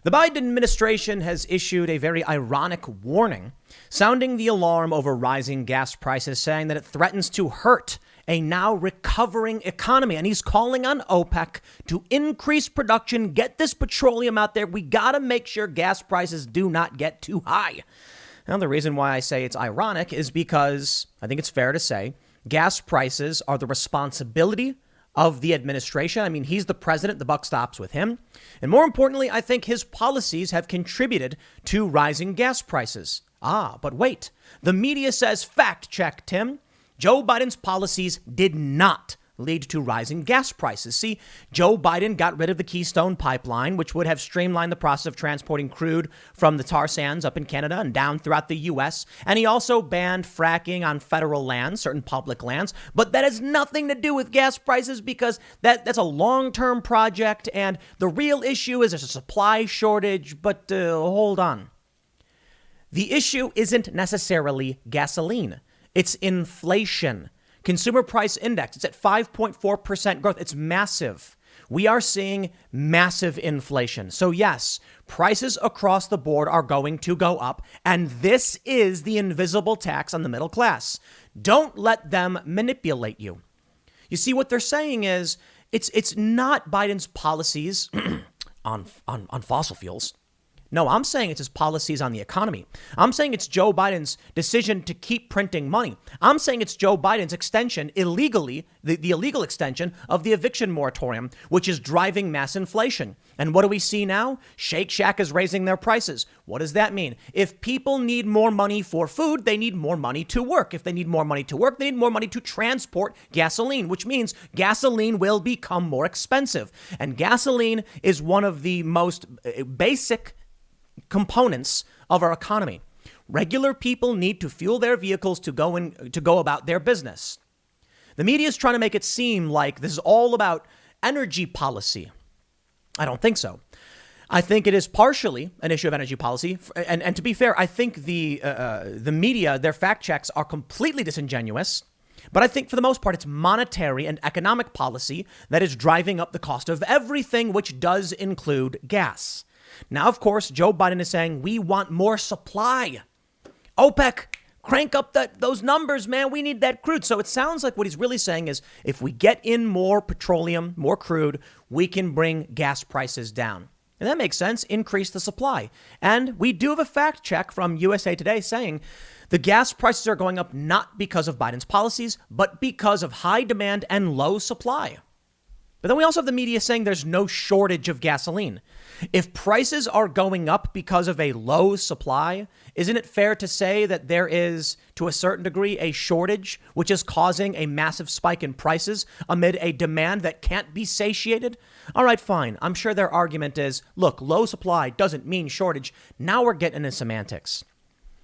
The Biden administration has issued a very ironic warning, sounding the alarm over rising gas prices, saying that it threatens to hurt a now recovering economy. And he's calling on OPEC to increase production, get this petroleum out there. We got to make sure gas prices do not get too high. Now, the reason why I say it's ironic is because I think it's fair to say gas prices are the responsibility of the administration. I mean, he's the president. The buck stops with him. And more importantly, I think his policies have contributed to rising gas prices. But wait, the media says, fact check, Tim, Joe Biden's policies did not lead to rising gas prices. See, Joe Biden got rid of the Keystone pipeline, which would have streamlined the process of transporting crude from the tar sands up in Canada and down throughout the U.S. And he also banned fracking on federal lands, certain public lands. But that has nothing to do with gas prices because that's a long-term project. And the real issue is there's a supply shortage. But hold on. The issue isn't necessarily gasoline. It's inflation. Consumer price index, it's at 5.4% growth. It's massive. We are seeing massive inflation. So yes, prices across the board are going to go up. And this is the invisible tax on the middle class. Don't let them manipulate you. You see, what they're saying is it's not Biden's policies on fossil fuels. No, I'm saying it's his policies on the economy. I'm saying it's Joe Biden's decision to keep printing money. I'm saying it's Joe Biden's extension illegally, the illegal extension of the eviction moratorium, which is driving mass inflation. And what do we see now? Shake Shack is raising their prices. What does that mean? If people need more money for food, they need more money to work. If they need more money to work, they need more money to transport gasoline, which means gasoline will become more expensive. And gasoline is one of the most basic components of our economy. Regular people need to fuel their vehicles to go about their business. The media is trying to make it seem like this is all about energy policy. I don't think so. I think it is partially an issue of energy policy. And to be fair, I think the media, their fact checks are completely disingenuous. But I think for the most part, it's monetary and economic policy that is driving up the cost of everything, which does include gas. Now, of course, Joe Biden is saying we want more supply. OPEC, crank up those numbers, man. We need that crude. So it sounds like what he's really saying is if we get in more petroleum, more crude, we can bring gas prices down. And that makes sense. Increase the supply. And we do have a fact check from USA Today saying the gas prices are going up not because of Biden's policies, but because of high demand and low supply. But then we also have the media saying there's no shortage of gasoline. If prices are going up because of a low supply, isn't it fair to say that there is, to a certain degree, a shortage, which is causing a massive spike in prices amid a demand that can't be satiated? All right, fine. I'm sure their argument is, look, low supply doesn't mean shortage. Now we're getting into semantics.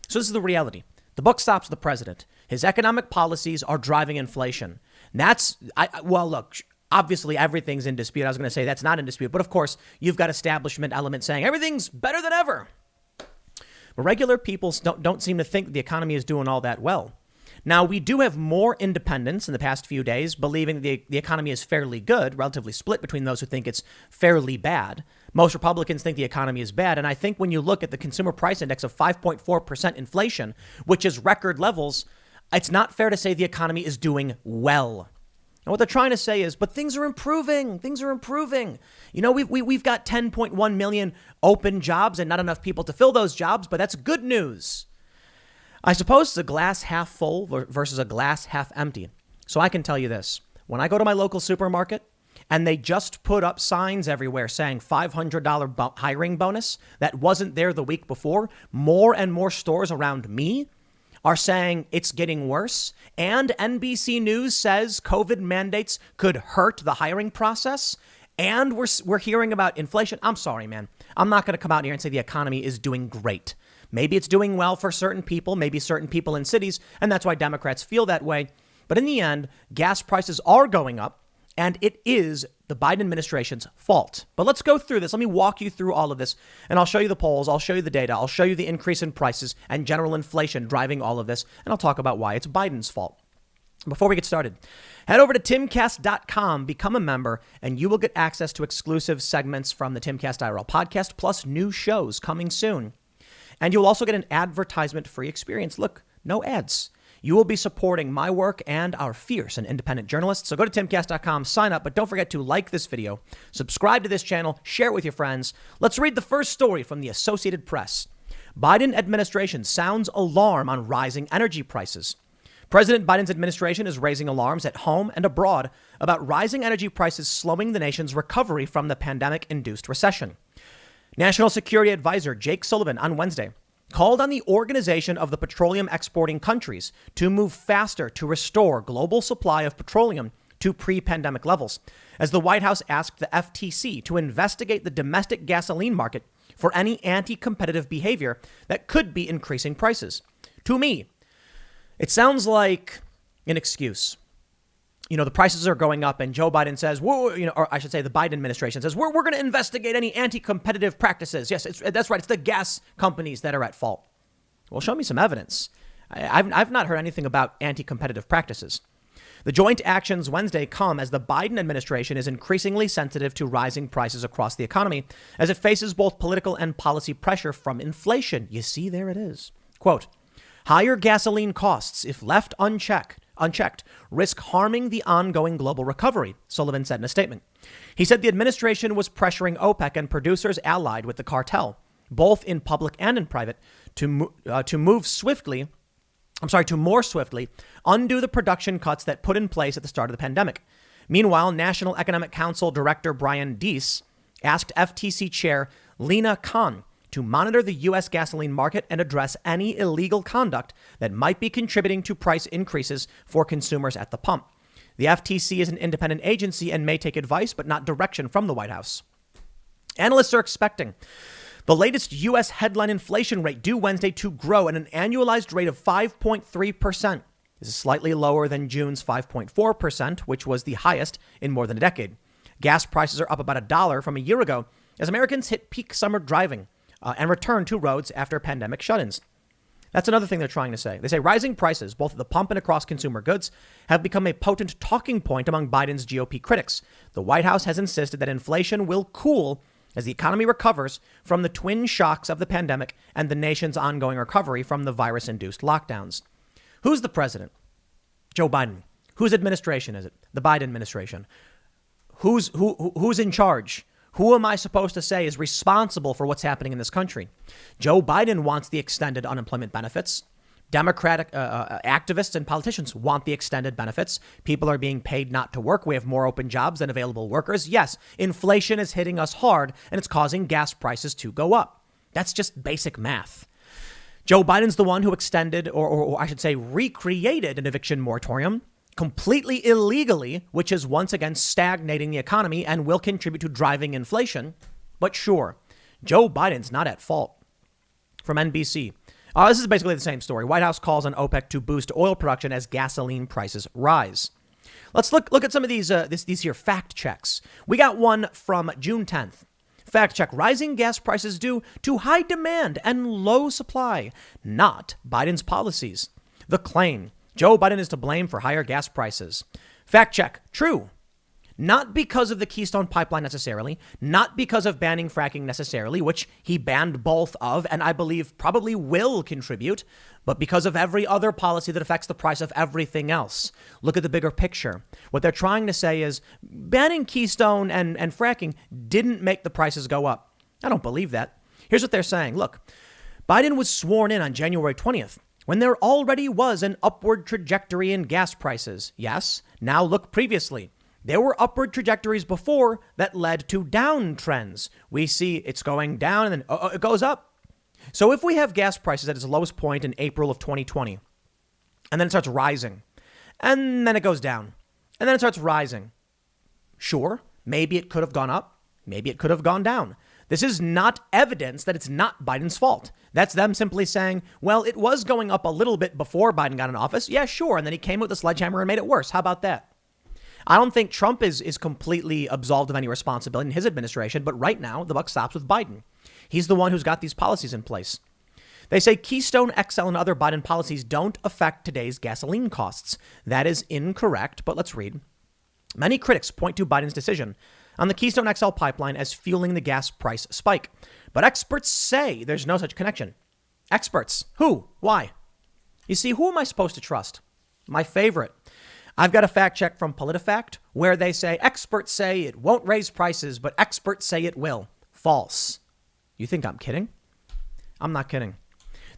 So this is the reality. The buck stops with the president. His economic policies are driving inflation. Look, obviously, everything's in dispute. I was going to say that's not in dispute. But of course, you've got establishment elements saying everything's better than ever. But regular people don't seem to think the economy is doing all that well. Now, we do have more independents in the past few days believing the economy is fairly good, relatively split between those who think it's fairly bad. Most Republicans think the economy is bad. And I think when you look at the consumer price index of 5.4% inflation, which is record levels, it's not fair to say the economy is doing well. And what they're trying to say is, but things are improving. Things are improving. You know, we've got 10.1 million open jobs and not enough people to fill those jobs, but that's good news. I suppose it's a glass half full versus a glass half empty. So I can tell you this. When I go to my local supermarket and they just put up signs everywhere saying $500 hiring bonus that wasn't there the week before, more and more stores around me are saying it's getting worse. And NBC News says COVID mandates could hurt the hiring process. And we're hearing about inflation. I'm sorry, man. I'm not going to come out here and say the economy is doing great. Maybe it's doing well for certain people, maybe certain people in cities. And that's why Democrats feel that way. But in the end, gas prices are going up. And it is the Biden administration's fault. But let's go through this. Let me walk you through all of this. And I'll show you the polls. I'll show you the data. I'll show you the increase in prices and general inflation driving all of this. And I'll talk about why it's Biden's fault. Before we get started, head over to timcast.com, become a member, and you will get access to exclusive segments from the Timcast IRL podcast, plus new shows coming soon. And you'll also get an advertisement-free experience. Look, no ads. You will be supporting my work and our fierce and independent journalists. So go to timcast.com, sign up, but don't forget to like this video, subscribe to this channel, share it with your friends. Let's read the first story from the Associated Press. Biden administration sounds alarm on rising energy prices. President Biden's administration is raising alarms at home and abroad about rising energy prices slowing the nation's recovery from the pandemic-induced recession. National Security Advisor Jake Sullivan on Wednesday called on the Organization of the Petroleum Exporting Countries to move faster to restore global supply of petroleum to pre-pandemic levels, as the White House asked the FTC to investigate the domestic gasoline market for any anti-competitive behavior that could be increasing prices. To me, it sounds like an excuse. You know, the prices are going up and Joe Biden says, or I should say the Biden administration says, we're going to investigate any anti-competitive practices. Yes, that's right. It's the gas companies that are at fault. Well, show me some evidence. I've not heard anything about anti-competitive practices. The joint actions Wednesday come as the Biden administration is increasingly sensitive to rising prices across the economy as it faces both political and policy pressure from inflation. You see, there it is. Quote, higher gasoline costs, if left unchecked, risk harming the ongoing global recovery, Sullivan said in a statement. He said the administration was pressuring OPEC and producers allied with the cartel, both in public and in private, to more swiftly undo the production cuts that put in place at the start of the pandemic. Meanwhile, National Economic Council Director Brian Deese asked FTC Chair Lena Khan to monitor the U.S. gasoline market and address any illegal conduct that might be contributing to price increases for consumers at the pump. The FTC is an independent agency and may take advice, but not direction from the White House. Analysts are expecting the latest U.S. headline inflation rate due Wednesday to grow at an annualized rate of 5.3%. This is slightly lower than June's 5.4%, which was the highest in more than a decade. Gas prices are up about $1 from a year ago as Americans hit peak summer driving and return to roads after pandemic shut-ins. That's another thing they're trying to say. They say rising prices, both at the pump and across consumer goods, have become a potent talking point among Biden's GOP critics. The White House has insisted that inflation will cool as the economy recovers from the twin shocks of the pandemic and the nation's ongoing recovery from the virus-induced lockdowns. Who's the president? Joe Biden. Whose administration is it? The Biden administration. Who's in charge? Who am I supposed to say is responsible for what's happening in this country? Joe Biden wants the extended unemployment benefits. Democratic activists and politicians want the extended benefits. People are being paid not to work. We have more open jobs than available workers. Yes, inflation is hitting us hard and it's causing gas prices to go up. That's just basic math. Joe Biden's the one who extended, or I should say recreated, an eviction moratorium completely illegally, which is once again stagnating the economy and will contribute to driving inflation. But sure, Joe Biden's not at fault. From NBC. This is basically the same story. White House calls on OPEC to boost oil production as gasoline prices rise. Let's look at some of these here fact checks. We got one from June 10th. Fact check: rising gas prices due to high demand and low supply, not Biden's policies. The claim: Joe Biden is to blame for higher gas prices. Fact check: true. Not because of the Keystone pipeline necessarily, not because of banning fracking necessarily, which he banned both of, and I believe probably will contribute, but because of every other policy that affects the price of everything else. Look at the bigger picture. What they're trying to say is banning Keystone and fracking didn't make the prices go up. I don't believe that. Here's what they're saying. Look, Biden was sworn in on January 20th. When there already was an upward trajectory in gas prices. Yes, now look previously. There were upward trajectories before that led to downtrends. We see it's going down and then it goes up. So if we have gas prices at its lowest point in April of 2020, and then it starts rising, and then it goes down, and then it starts rising. Sure, maybe it could have gone up. Maybe it could have gone down. This is not evidence that it's not Biden's fault. That's them simply saying, well, it was going up a little bit before Biden got in office. Yeah, sure. And then he came with a sledgehammer and made it worse. How about that? I don't think Trump is completely absolved of any responsibility in his administration, but right now the buck stops with Biden. He's the one who's got these policies in place. They say Keystone XL and other Biden policies don't affect today's gasoline costs. That is incorrect, but let's read. Many critics point to Biden's decision on the Keystone XL pipeline as fueling the gas price spike. But experts say there's no such connection. Experts. Who? Why? You see, who am I supposed to trust? My favorite. I've got a fact check from PolitiFact where they say experts say it won't raise prices, but experts say it will. False. You think I'm kidding? I'm not kidding.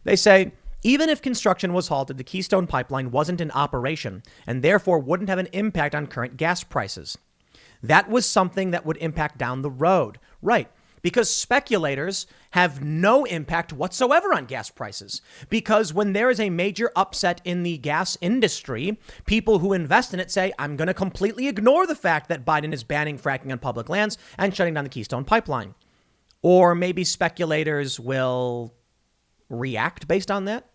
They say even if construction was halted, the Keystone pipeline wasn't in operation and therefore wouldn't have an impact on current gas prices. That was something that would impact down the road. Right. Because speculators have no impact whatsoever on gas prices. Because when there is a major upset in the gas industry, people who invest in it say, I'm going to completely ignore the fact that Biden is banning fracking on public lands and shutting down the Keystone pipeline. Or maybe speculators will react based on that.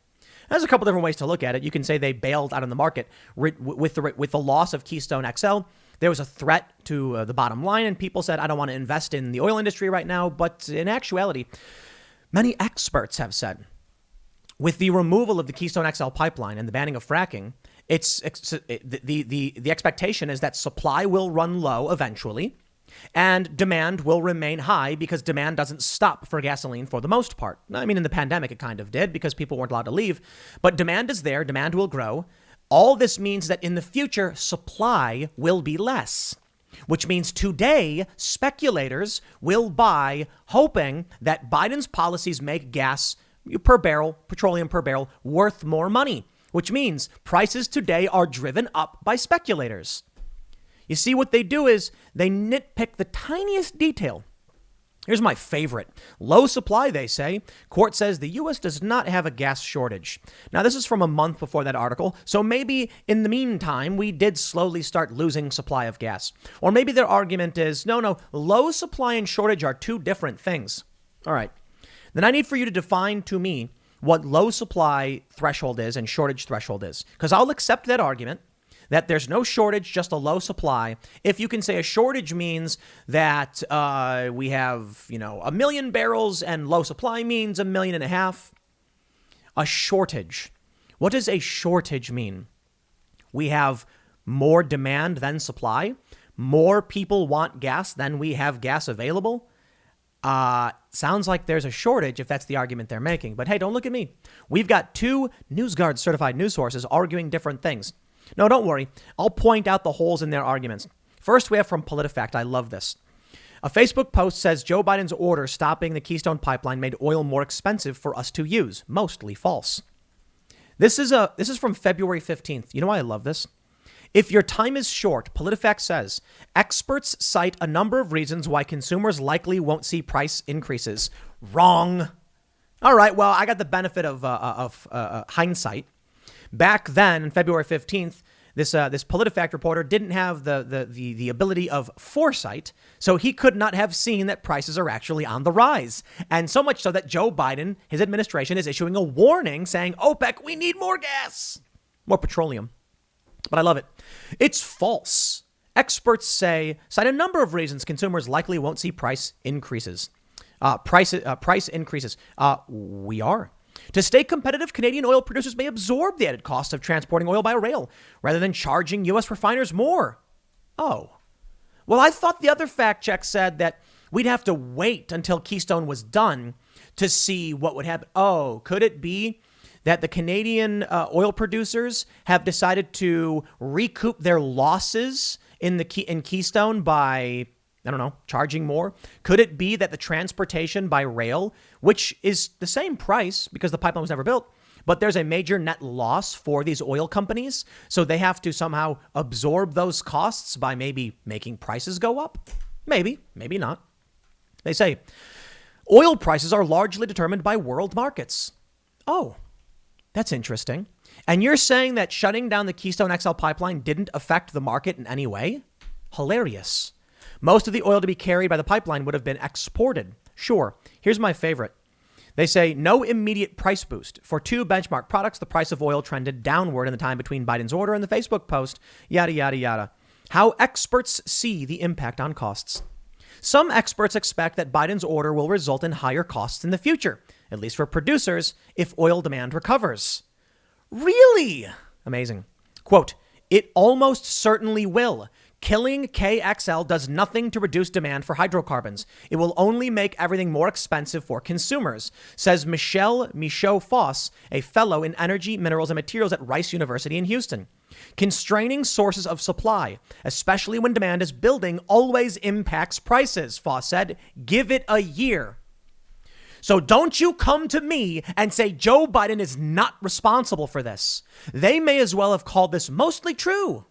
There's a couple different ways to look at it. You can say they bailed out of the market with the loss of Keystone XL. There was a threat to the bottom line, and people said, I don't want to invest in the oil industry right now. But in actuality, many experts have said with the removal of the Keystone XL pipeline and the banning of fracking, the expectation is that supply will run low eventually and demand will remain high because demand doesn't stop for gasoline for the most part. I mean, in the pandemic, it kind of did because people weren't allowed to leave. But demand is there. Demand will grow. All this means that in the future, supply will be less, which means today speculators will buy, hoping that Biden's policies make gas per barrel, petroleum per barrel, worth more money, which means prices today are driven up by speculators. You see, what they do is they nitpick the tiniest detail. Here's my favorite. Low supply, they say. Court says the U.S. does not have a gas shortage. Now, this is from a month before that article, so maybe in the meantime, we did slowly start losing supply of gas. Or maybe their argument is, no, low supply and shortage are two different things. All right. Then I need for you to define to me what low supply threshold is and shortage threshold is, because I'll accept that argument that there's no shortage, just a low supply. If you can say a shortage means that we have, 1 million barrels and low supply means 1.5 million. A shortage. What does a shortage mean? We have more demand than supply. More people want gas than we have gas available. Sounds like there's a shortage if that's the argument they're making. But hey, don't look at me. We've got 2 NewsGuard certified news sources arguing different things. No, don't worry. I'll point out the holes in their arguments. First, we have from PolitiFact. I love this. A Facebook post says Joe Biden's order stopping the Keystone pipeline made oil more expensive for us to use. Mostly false. This is from February 15th. You know why I love this? If your time is short, PolitiFact says experts cite a number of reasons why consumers likely won't see price increases. Wrong. All right. Well, I got the benefit of hindsight. Back then, on February 15th, this PolitiFact reporter didn't have the ability of foresight, so he could not have seen that prices are actually on the rise. And so much so that Joe Biden, his administration, is issuing a warning saying, OPEC, we need more gas, more petroleum. But I love it. It's false. Experts cite a number of reasons consumers likely won't see price increases. Price increases. We are. To stay competitive, Canadian oil producers may absorb the added cost of transporting oil by rail rather than charging U.S. refiners more. Oh, well, I thought the other fact check said that we'd have to wait until Keystone was done to see what would happen. Oh, could it be that the Canadian oil producers have decided to recoup their losses in Keystone by, I don't know, charging more? Could it be that the transportation by rail, which is the same price because the pipeline was never built, but there's a major net loss for these oil companies, so they have to somehow absorb those costs by maybe making prices go up? Maybe, maybe not. They say oil prices are largely determined by world markets. Oh, that's interesting. And you're saying that shutting down the Keystone XL pipeline didn't affect the market in any way? Hilarious. Most of the oil to be carried by the pipeline would have been exported. Sure. Here's my favorite. They say no immediate price boost. For 2 benchmark products, the price of oil trended downward in the time between Biden's order and the Facebook post. Yada, yada, yada. How experts see the impact on costs. Some experts expect that Biden's order will result in higher costs in the future, at least for producers, if oil demand recovers. Really? Amazing. Quote, it almost certainly will. Killing KXL does nothing to reduce demand for hydrocarbons. It will only make everything more expensive for consumers, says Michelle Michaud-Foss, a fellow in energy, minerals, and materials at Rice University in Houston. Constraining sources of supply, especially when demand is building, always impacts prices, Foss said. Give it a year. So don't you come to me and say Joe Biden is not responsible for this. They may as well have called this mostly true.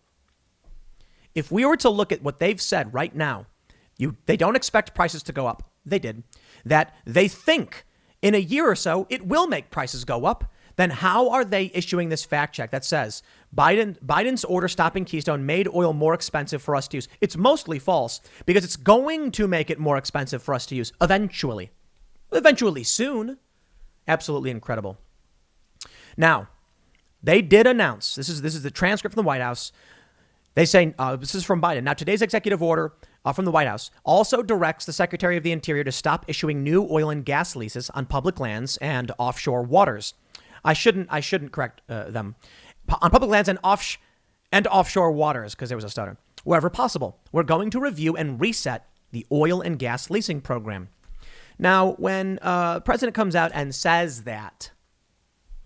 If we were to look at what they've said right now, they don't expect prices to go up. They did. That they think in a year or so it will make prices go up. Then how are they issuing this fact check that says Biden's order stopping Keystone made oil more expensive for us to use? It's mostly false because it's going to make it more expensive for us to use eventually soon. Absolutely incredible. Now, they did announce, this is the transcript from the White House. They say, this is from Biden. Now, today's executive order from the White House also directs the Secretary of the Interior to stop issuing new oil and gas leases on public lands and offshore waters. I shouldn't correct them. On public lands and offshore waters, because there was a stutter. Wherever possible, we're going to review and reset the oil and gas leasing program. Now, when the president comes out and says that,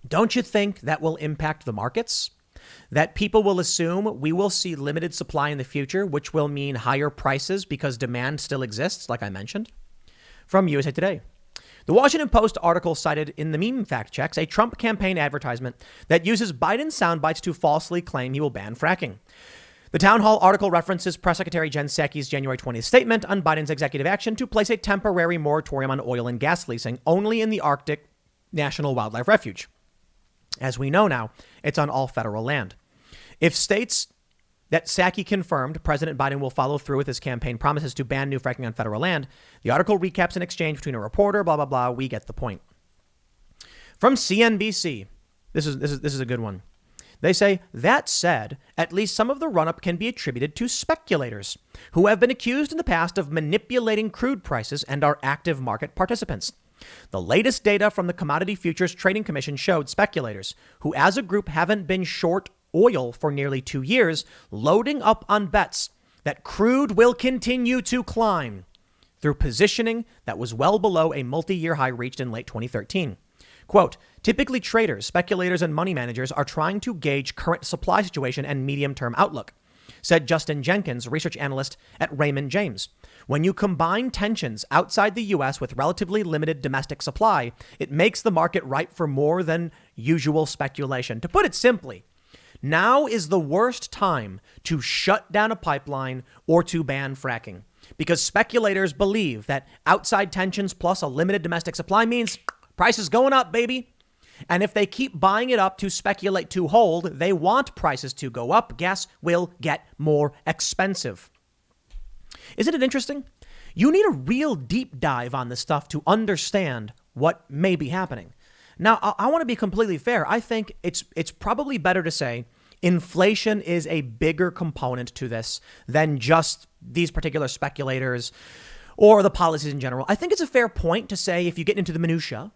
don't you think that will impact the markets? That people will assume we will see limited supply in the future, which will mean higher prices because demand still exists, like I mentioned? From USA Today. The Washington Post article cited in the meme fact checks a Trump campaign advertisement that uses Biden's sound bites to falsely claim he will ban fracking. The Town Hall article references Press Secretary Jen Psaki's January 20th statement on Biden's executive action to place a temporary moratorium on oil and gas leasing only in the Arctic National Wildlife Refuge. As we know now, it's on all federal land. If states that Psaki confirmed President Biden will follow through with his campaign promises to ban new fracking on federal land, the article recaps an exchange between a reporter, blah, blah, blah. We get the point. From CNBC, this is a good one. They say, that said, at least some of the run-up can be attributed to speculators who have been accused in the past of manipulating crude prices and are active market participants. The latest data from the Commodity Futures Trading Commission showed speculators, who as a group haven't been short oil for nearly 2 years, loading up on bets that crude will continue to climb through positioning that was well below a multi-year high reached in late 2013. Quote, typically traders, speculators, and money managers are trying to gauge current supply situation and medium-term outlook, said Justin Jenkins, research analyst at Raymond James. When you combine tensions outside the U.S. with relatively limited domestic supply, it makes the market ripe for more than usual speculation. To put it simply, now is the worst time to shut down a pipeline or to ban fracking, because speculators believe that outside tensions plus a limited domestic supply means prices going up, baby. And if they keep buying it up to speculate to hold, they want prices to go up. Gas will get more expensive. Isn't it interesting? You need a real deep dive on this stuff to understand what may be happening. Now, I want to be completely fair. I think it's probably better to say inflation is a bigger component to this than just these particular speculators or the policies in general. I think it's a fair point to say, if you get into the minutia,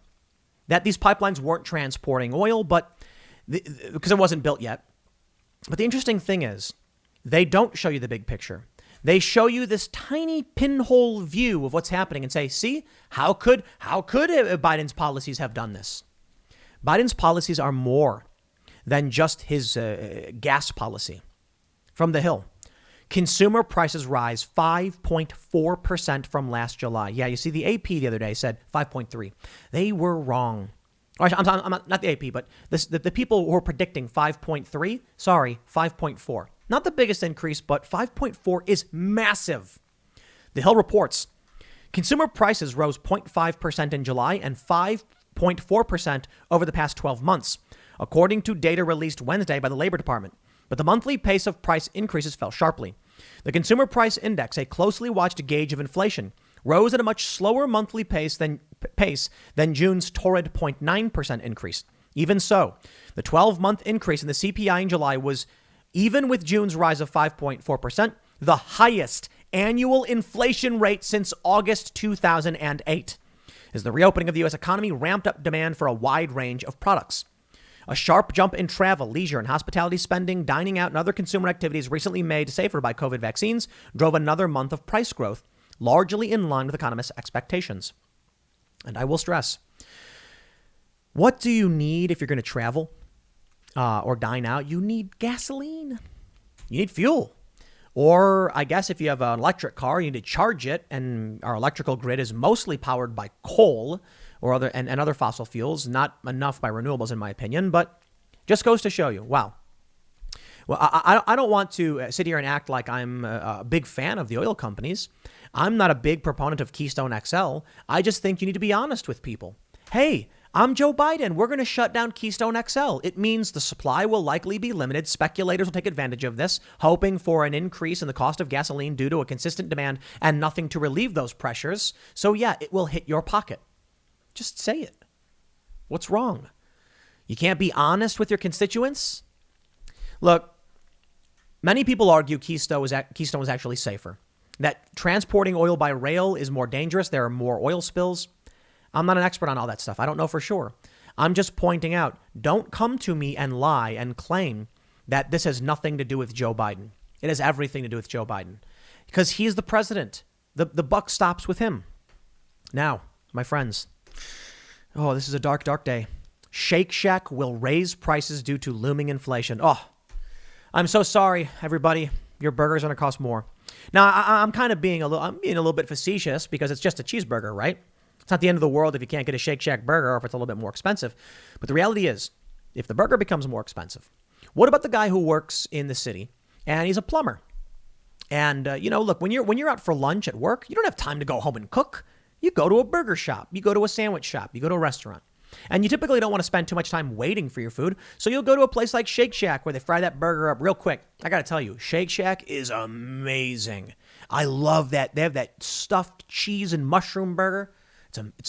that these pipelines weren't transporting oil, but because it wasn't built yet. But the interesting thing is, they don't show you the big picture. They show you this tiny pinhole view of what's happening and say, see, how could Biden's policies have done this? Biden's policies are more than just his gas policy. From the Hill, consumer prices rise 5.4% from last July. Yeah, you see, the AP the other day said 5.3. They were wrong. I'm not the AP, but the people who are predicting 5.3, sorry, 5.4. Not the biggest increase, but 5.4 is massive. The Hill reports consumer prices rose 0.5% in July and 5.4% over the past 12 months, according to data released Wednesday by the Labor Department. But the monthly pace of price increases fell sharply. The Consumer Price Index, a closely watched gauge of inflation, rose at a much slower monthly pace than June's torrid 0.9% increase. Even so, the 12-month increase in the CPI in July was, even with June's rise of 5.4%, the highest annual inflation rate since August 2008, as the reopening of the U.S. economy ramped up demand for a wide range of products. A sharp jump in travel, leisure, and hospitality spending, dining out, and other consumer activities recently made safer by COVID vaccines drove another month of price growth, largely in line with economists' expectations. And I will stress, what do you need if you're going to travel or dine out? You need gasoline. You need fuel. Or I guess if you have an electric car, you need to charge it. And our electrical grid is mostly powered by coal or other fossil fuels, not enough by renewables, in my opinion. But just goes to show you, wow. Well, I don't want to sit here and act like I'm a big fan of the oil companies. I'm not a big proponent of Keystone XL. I just think you need to be honest with people. Hey, I'm Joe Biden. We're going to shut down Keystone XL. It means the supply will likely be limited. Speculators will take advantage of this, hoping for an increase in the cost of gasoline due to a consistent demand and nothing to relieve those pressures. So yeah, it will hit your pocket. Just say it. What's wrong? You can't be honest with your constituents? Look, many people argue Keystone is actually safer, that transporting oil by rail is more dangerous. There are more oil spills. I'm not an expert on all that stuff. I don't know for sure. I'm just pointing out, don't come to me and lie and claim that this has nothing to do with Joe Biden. It has everything to do with Joe Biden because he's the president. The buck stops with him. Now, my friends, this is a dark, dark day. Shake Shack will raise prices due to looming inflation. Oh, I'm so sorry, everybody. Your burger's going to cost more. Now, I'm kind of being a little bit facetious because it's just a cheeseburger, right? It's not the end of the world if you can't get a Shake Shack burger or if it's a little bit more expensive. But the reality is, if the burger becomes more expensive, what about the guy who works in the city and he's a plumber? And, look, when you're out for lunch at work, you don't have time to go home and cook. You go to a burger shop, you go to a sandwich shop, you go to a restaurant. And you typically don't want to spend too much time waiting for your food. So you'll go to a place like Shake Shack where they fry that burger up real quick. I got to tell you, Shake Shack is amazing. I love that. They have that stuffed cheese and mushroom burger.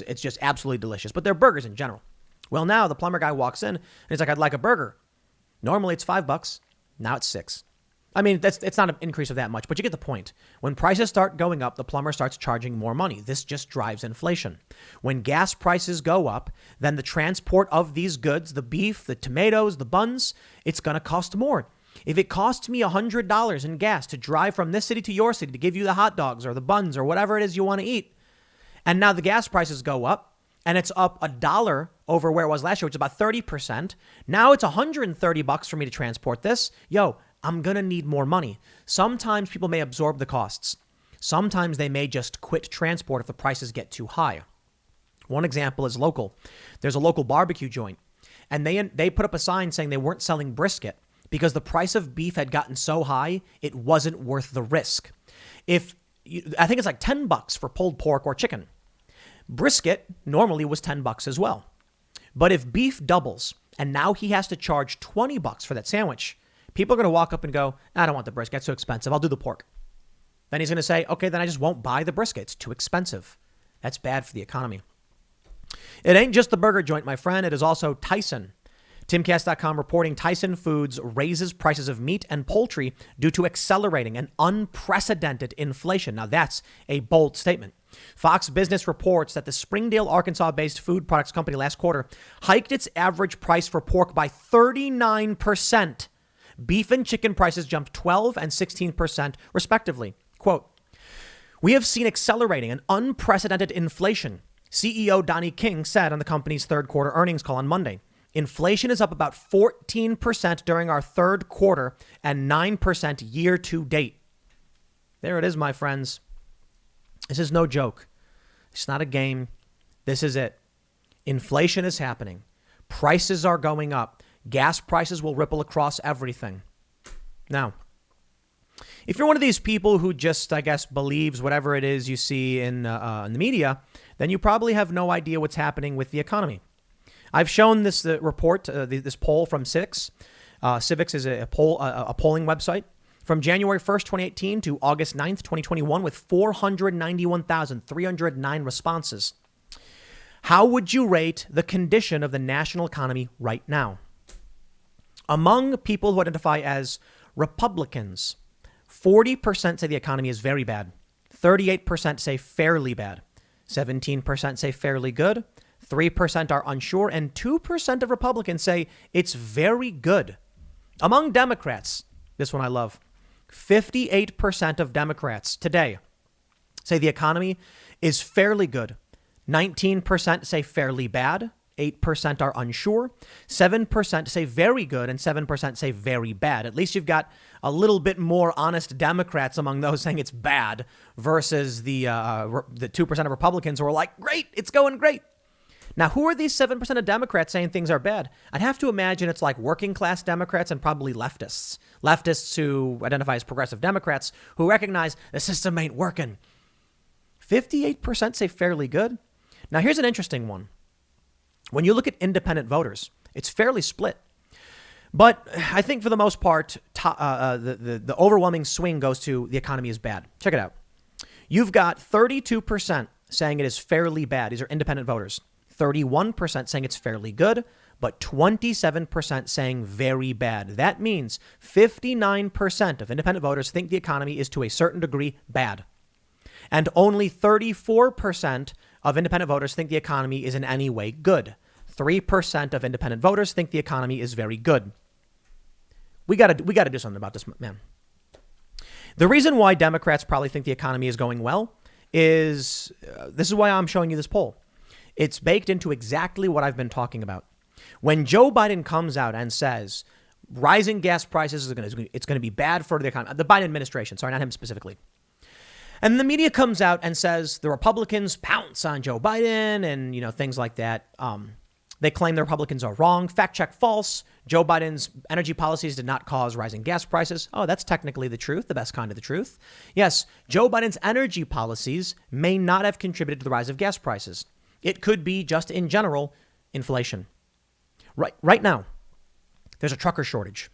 It's just absolutely delicious. But they're burgers in general. Well, now the plumber guy walks in and he's like, I'd like a burger. Normally it's $5. Now it's $6. I mean, it's not an increase of that much, but you get the point. When prices start going up, the plumber starts charging more money. This just drives inflation. When gas prices go up, then the transport of these goods, the beef, the tomatoes, the buns, it's going to cost more. If it costs me $100 in gas to drive from this city to your city to give you the hot dogs or the buns or whatever it is you want to eat, and now the gas prices go up and it's up $1 over where it was last year, which is about 30%. Now it's $130 for me to transport this. I'm going to need more money. Sometimes people may absorb the costs. Sometimes they may just quit transport if the prices get too high. One example is local. There's a local barbecue joint, and they put up a sign saying they weren't selling brisket because the price of beef had gotten so high, it wasn't worth the risk. I think it's like $10 for pulled pork or chicken. Brisket normally was $10 as well. But if beef doubles and now he has to charge $20 for that sandwich, people are going to walk up and go, I don't want the brisket. It's too expensive. I'll do the pork. Then he's going to say, okay, then I just won't buy the brisket. It's too expensive. That's bad for the economy. It ain't just the burger joint, my friend. It is also Tyson. Timcast.com reporting Tyson Foods raises prices of meat and poultry due to accelerating and unprecedented inflation. Now, that's a bold statement. Fox Business reports that the Springdale, Arkansas-based food products company last quarter hiked its average price for pork by 39%. Beef and chicken prices jumped 12 and 16% respectively. Quote, we have seen accelerating and unprecedented inflation, CEO Donnie King said on the company's third quarter earnings call on Monday. Inflation is up about 14% during our third quarter and 9% year to date. There it is, my friends. This is no joke. It's not a game. This is it. Inflation is happening. Prices are going up. Gas prices will ripple across everything. Now, if you're one of these people who just, I guess, believes whatever it is you see in the media, then you probably have no idea what's happening with the economy. I've shown this report, this poll from Civics. Civics is a polling website from January 1st, 2018 to August 9th, 2021 with 491,309 responses. How would you rate the condition of the national economy right now? Among people who identify as Republicans, 40% say the economy is very bad. 38% say fairly bad. 17% say fairly good. 3% are unsure. And 2% of Republicans say it's very good. Among Democrats, this one I love, 58% of Democrats today say the economy is fairly good. 19% say fairly bad. 8% are unsure. 7% say very good, and 7% say very bad. At least you've got a little bit more honest Democrats among those saying it's bad versus the 2% of Republicans who are like, great, it's going great. Now, who are these 7% of Democrats saying things are bad? I'd have to imagine it's like working class Democrats and probably leftists. Leftists who identify as progressive Democrats who recognize the system ain't working. 58% say fairly good. Now, here's an interesting one. When you look at independent voters, it's fairly split. But I think for the most part, the overwhelming swing goes to the economy is bad. Check it out. You've got 32% saying it is fairly bad. These are independent voters. 31% saying it's fairly good, but 27% saying very bad. That means 59% of independent voters think the economy is to a certain degree bad. And only 34% of independent voters think the economy is in any way good. 3% of independent voters think the economy is very good. We got to do something about this, man. The reason why Democrats probably think the economy is going well is this is why I'm showing you this poll. It's baked into exactly what I've been talking about. When Joe Biden comes out and says rising gas prices it's going to be bad for the economy, the Biden administration, sorry, not him specifically. And the media comes out and says the Republicans pounce on Joe Biden and, things like that. They claim the Republicans are wrong. Fact check false. Joe Biden's energy policies did not cause rising gas prices. Oh, that's technically the truth, the best kind of the truth. Yes, Joe Biden's energy policies may not have contributed to the rise of gas prices. It could be just in general inflation. Right now, there's a trucker shortage.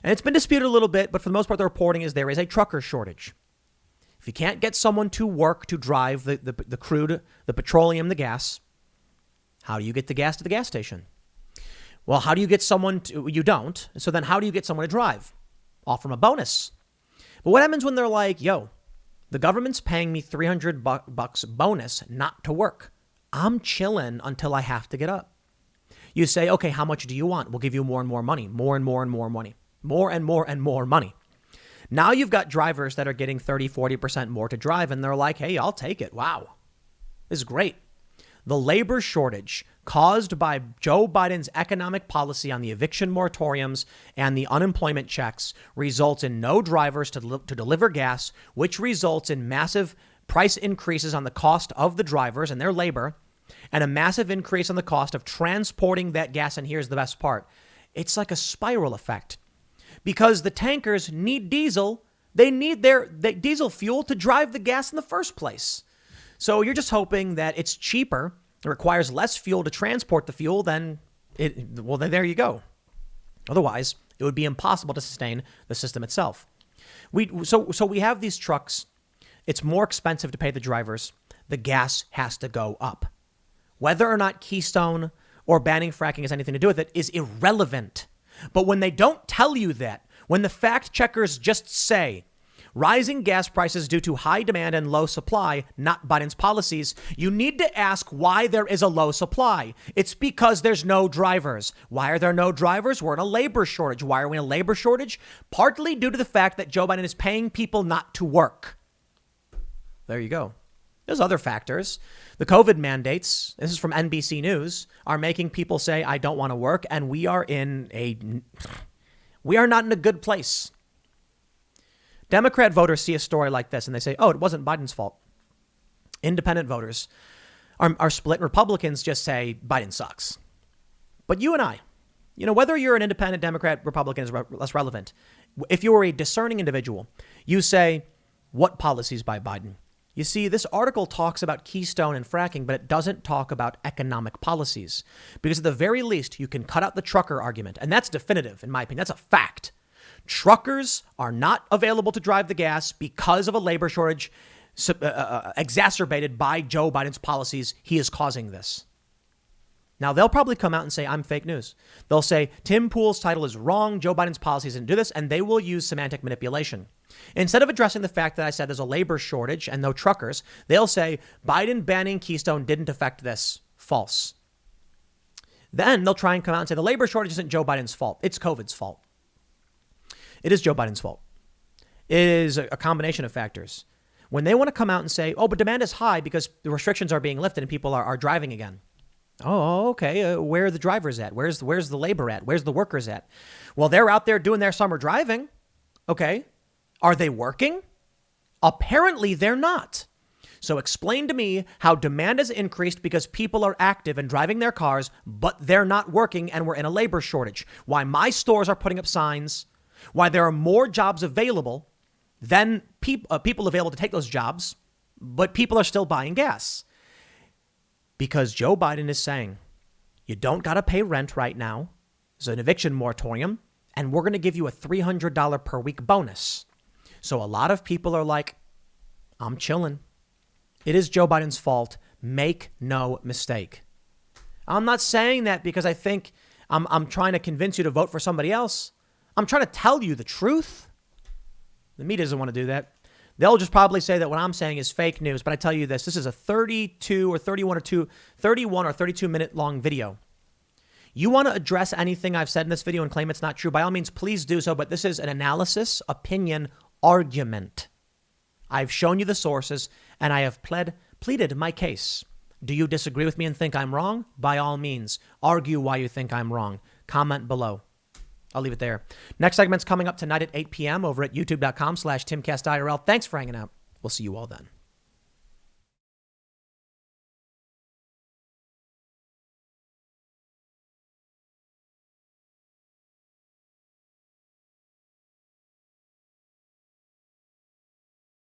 And it's been disputed a little bit, but for the most part, the reporting is there is a trucker shortage. If you can't get someone to work to drive the crude, the petroleum, the gas, how do you get the gas to the gas station? Well, how do you get someone to, you don't. So then how do you get someone to drive? Offer them a bonus. But what happens when they're like, yo, the government's paying me $300 bonus not to work. I'm chilling until I have to get up. You say, okay, how much do you want? We'll give you more and more money, more and more and more money, more and more and more money. Now you've got drivers that are getting 30, 40% more to drive, and they're like, hey, I'll take it. Wow, this is great. The labor shortage caused by Joe Biden's economic policy on the eviction moratoriums and the unemployment checks results in no drivers to deliver gas, which results in massive price increases on the cost of the drivers and their labor, and a massive increase on the cost of transporting that gas. And here's the best part. It's like a spiral effect. Because the tankers need diesel. They need their diesel fuel to drive the gas in the first place. So you're just hoping that it's cheaper. It requires less fuel to transport the fuel. Then there you go. Otherwise, it would be impossible to sustain the system itself. So we have these trucks. It's more expensive to pay the drivers. The gas has to go up. Whether or not Keystone or banning fracking has anything to do with it is irrelevant. But when they don't tell you that, when the fact checkers just say rising gas prices due to high demand and low supply, not Biden's policies, you need to ask why there is a low supply. It's because there's no drivers. Why are there no drivers? We're in a labor shortage. Why are we in a labor shortage? Partly due to the fact that Joe Biden is paying people not to work. There you go. There's other factors. The COVID mandates, this is from NBC News, are making people say, I don't want to work. And we are not in a good place. Democrat voters see a story like this and they say, oh, it wasn't Biden's fault. Independent voters are split. Republicans just say Biden sucks. But you and I, whether you're an independent Democrat, Republican is less relevant. If you were a discerning individual, you say, what policies by Biden? You see, this article talks about Keystone and fracking, but it doesn't talk about economic policies. Because at the very least, you can cut out the trucker argument. And that's definitive, in my opinion. That's a fact. Truckers are not available to drive the gas because of a labor shortage exacerbated by Joe Biden's policies. He is causing this. Now, they'll probably come out and say, I'm fake news. They'll say, Tim Pool's title is wrong. Joe Biden's policies didn't do this. And they will use semantic manipulation. Instead of addressing the fact that I said there's a labor shortage and no truckers, they'll say Biden banning Keystone didn't affect this. False. Then they'll try and come out and say the labor shortage isn't Joe Biden's fault. It's COVID's fault. It is Joe Biden's fault. It is a combination of factors. When they want to come out and say, oh, but demand is high because the restrictions are being lifted and people are driving again. Oh, okay. Where are the drivers at? Where's the labor at? Where's the workers at? Well, they're out there doing their summer driving. Okay. Are they working? Apparently they're not. So explain to me how demand has increased because people are active and driving their cars, but they're not working and we're in a labor shortage. Why my stores are putting up signs, why there are more jobs available than people available to take those jobs, but people are still buying gas. Because Joe Biden is saying, you don't got to pay rent right now. There's an eviction moratorium, and we're going to give you a $300 per week bonus. So a lot of people are like, I'm chilling. It is Joe Biden's fault. Make no mistake. I'm not saying that because I think I'm trying to convince you to vote for somebody else. I'm trying to tell you the truth. The media doesn't want to do that. They'll just probably say that what I'm saying is fake news. But I tell you this is a 31 or 32 minute long video. You want to address anything I've said in this video and claim it's not true, by all means, please do so. But this is an analysis, opinion, argument. I've shown you the sources and I have pleaded my case. Do you disagree with me and think I'm wrong? By all means, argue why you think I'm wrong. Comment below. I'll leave it there. Next segment's coming up tonight at 8 p.m. over at youtube.com/TimCastIRL. Thanks for hanging out. We'll see you all then.